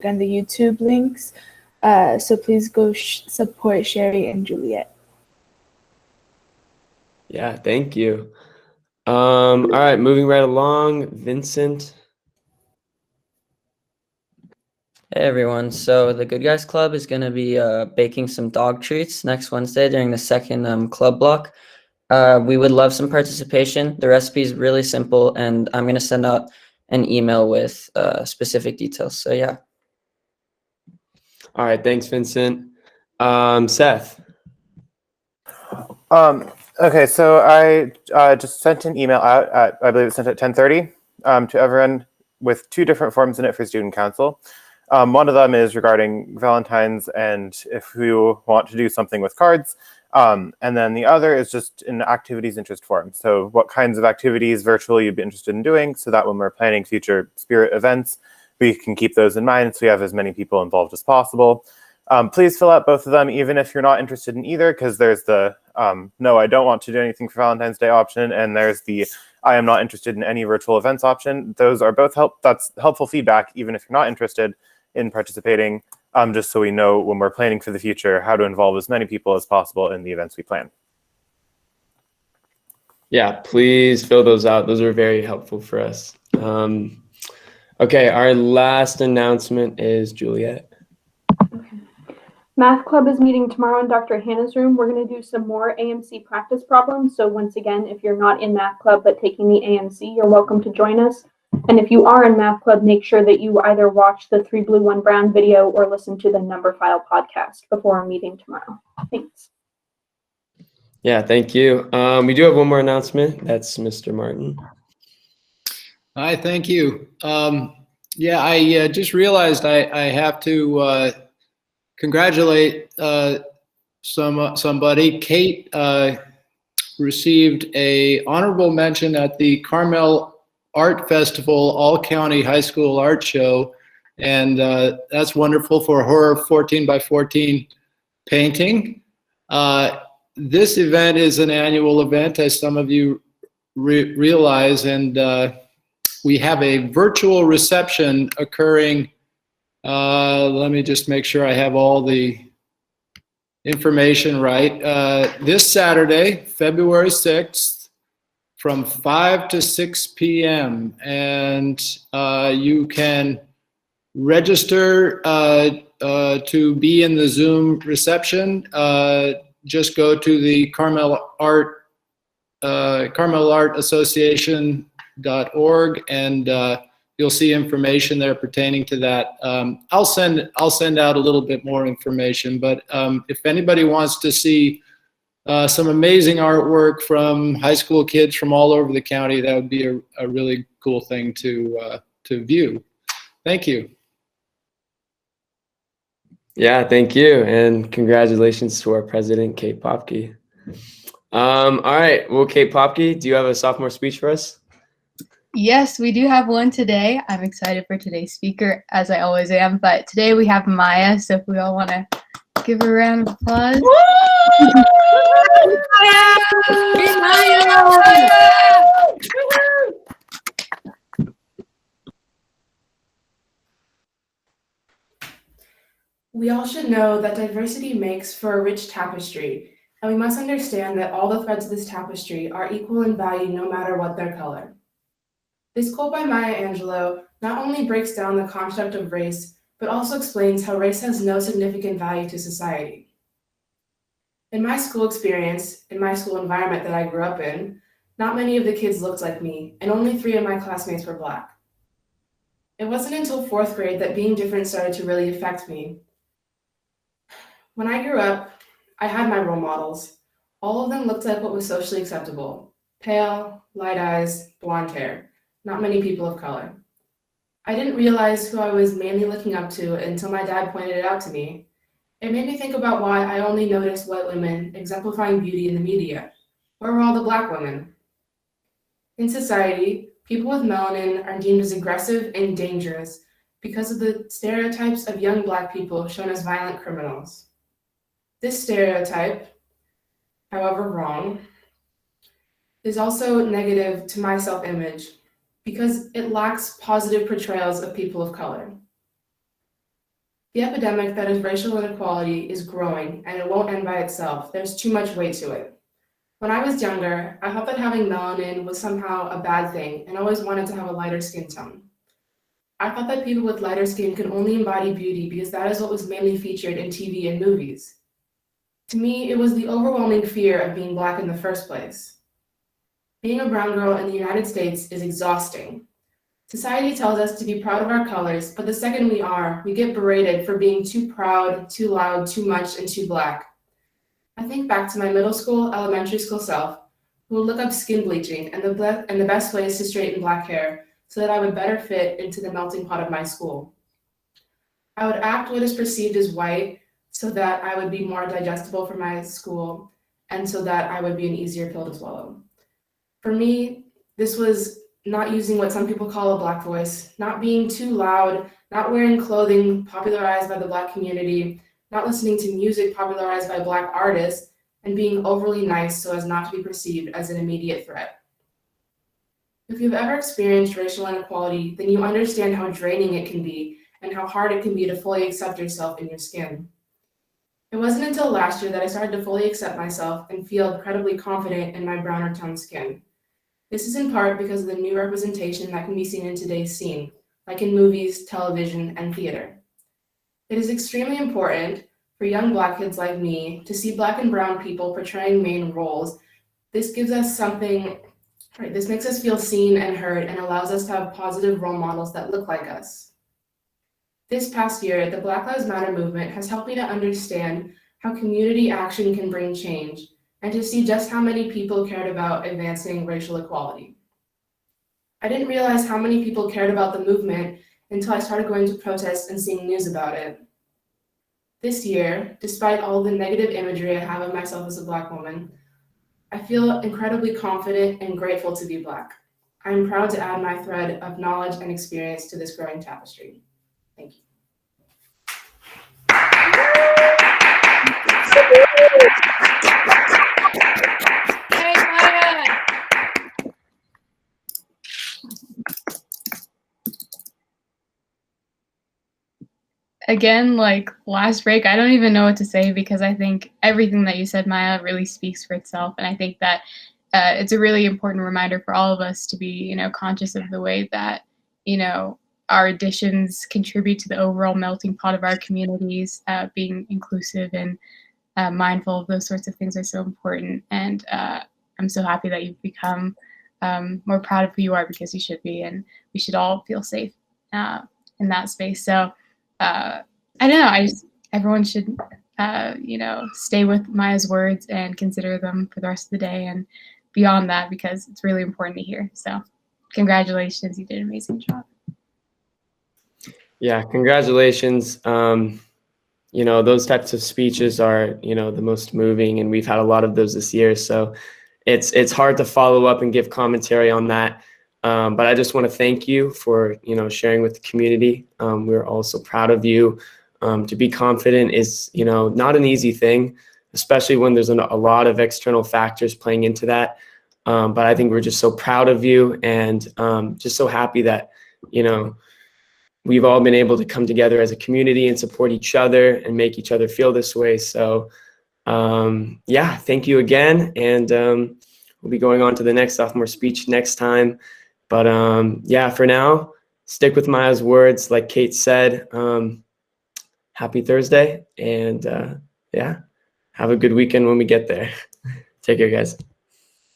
and the YouTube links. So please go support Sherry and Juliet. Yeah, thank you. All right, moving right along, Vincent. Hey everyone, so the Good Guys Club is going to be baking some dog treats next Wednesday during the second club block. We would love some participation. The recipe is really simple, and I'm going to send out an email with specific details. So yeah. All right, thanks, Vincent. Seth. Okay, so I just sent an email out at, I believe it's sent at 10:30 to everyone with two different forms in it for student council. One of them is regarding Valentine's and if you want to do something with cards. And then the other is just an activities interest form. So what kinds of activities virtually you'd be interested in doing so that when we're planning future Spirit events, we can keep those in mind so we have as many people involved as possible. Please fill out both of them, even if you're not interested in either, because there's the no, I don't want to do anything for Valentine's Day option, and there's the I am not interested in any virtual events option. Those are both that's helpful feedback, even if you're not interested in participating, just so we know when we're planning for the future how to involve as many people as possible in the events we plan. Yeah, please fill those out. Those are very helpful for us. Okay, our last announcement is Juliet. Math Club is meeting tomorrow in Dr. Hannah's room. We're going to do some more AMC practice problems. So once again, if you're not in Math Club but taking the AMC, you're welcome to join us. And if you are in Math Club, make sure that you either watch the 3 Blue 1 Brown video or listen to the Number File podcast before our meeting tomorrow. Thanks. Yeah, thank you. We do have one more announcement. That's Mr. Martin. Hi, thank you. Yeah, I just realized I have to congratulate somebody. Kate received a honorable mention at the Carmel Art Festival All-County High School Art Show, and that's wonderful for her 14x14 painting. This event is an annual event, as some of you realize, and we have a virtual reception occurring. Let me just make sure I have all the information right. This Saturday, February 6th, from 5 to 6 p.m. And you can register to be in the Zoom reception. Just go to the Carmel Art Association.org and you'll see information there pertaining to that. I'll send out a little bit more information, but if anybody wants to see some amazing artwork from high school kids from all over the county, that would be a really cool thing to view. Thank you. Yeah, thank you. And congratulations to our president, Kate Popke. All right, well, Kate Popke, do you have a sophomore speech for us? Yes, we do have one today. I'm excited for today's speaker, as I always am. But today we have Maya, so if we all want to give her a round of applause. We all should know that diversity makes for a rich tapestry, and we must understand that all the threads of this tapestry are equal in value no matter what their color. This quote by Maya Angelou not only breaks down the construct of race, but also explains how race has no significant value to society. In my school experience, in my school environment that I grew up in, not many of the kids looked like me, and only 3 of my classmates were Black. It wasn't until 4th grade that being different started to really affect me. When I grew up, I had my role models. All of them looked like what was socially acceptable: pale, light eyes, blonde hair. Not many people of color. I didn't realize who I was mainly looking up to until my dad pointed it out to me. It made me think about why I only noticed white women exemplifying beauty in the media. Where were all the Black women? In society, people with melanin are deemed as aggressive and dangerous because of the stereotypes of young Black people shown as violent criminals. This stereotype, however wrong, is also negative to my self-image because it lacks positive portrayals of people of color. The epidemic that is racial inequality is growing, and it won't end by itself. There's too much weight to it. When I was younger, I thought that having melanin was somehow a bad thing and always wanted to have a lighter skin tone. I thought that people with lighter skin could only embody beauty because that is what was mainly featured in TV and movies. To me, it was the overwhelming fear of being Black in the first place. Being a brown girl in the United States is exhausting. Society tells us to be proud of our colors, but the second we are, we get berated for being too proud, too loud, too much, and too Black. I think back to my middle school, elementary school self, who would look up skin bleaching and the best ways to straighten Black hair so that I would better fit into the melting pot of my school. I would act what is perceived as white so that I would be more digestible for my school and so that I would be an easier pill to swallow. For me, this was not using what some people call a Black voice, not being too loud, not wearing clothing popularized by the Black community, not listening to music popularized by Black artists, and being overly nice so as not to be perceived as an immediate threat. If you've ever experienced racial inequality, then you understand how draining it can be and how hard it can be to fully accept yourself in your skin. It wasn't until last year that I started to fully accept myself and feel incredibly confident in my browner toned skin. This is in part because of the new representation that can be seen in today's scene, like in movies, television, and theater. It is extremely important for young Black kids like me to see Black and brown people portraying main roles. This gives us something, right? This makes us feel seen and heard and allows us to have positive role models that look like us. This past year, the Black Lives Matter movement has helped me to understand how community action can bring change and to see just how many people cared about advancing racial equality. I didn't realize how many people cared about the movement until I started going to protests and seeing news about it. This year, despite all the negative imagery I have of myself as a Black woman, I feel incredibly confident and grateful to be Black. I am proud to add my thread of knowledge and experience to this growing tapestry. Thank you. Hey, Maya! Again, like last break, I don't even know what to say because I think everything that you said, Maya, really speaks for itself. And I think that it's a really important reminder for all of us to be, conscious of the way that, our additions contribute to the overall melting pot of our communities. Being inclusive and mindful of those sorts of things are so important. And I'm so happy that you've become more proud of who you are because you should be. And we should all feel safe in that space. So I don't know. Everyone should, stay with Maya's words and consider them for the rest of the day and beyond that because it's really important to hear. So congratulations. You did an amazing job. Yeah, congratulations. Those types of speeches are, the most moving, and we've had a lot of those this year. So it's hard to follow up and give commentary on that. But I just want to thank you for, sharing with the community. We're also proud of you. To be confident is, not an easy thing, especially when there's a lot of external factors playing into that. But I think we're just so proud of you and just so happy that, we've all been able to come together as a community and support each other and make each other feel this way. So thank you again. And we'll be going on to the next sophomore speech next time. But for now, stick with Maya's words. Like Kate said, happy Thursday. And have a good weekend when we get there. Take care, guys.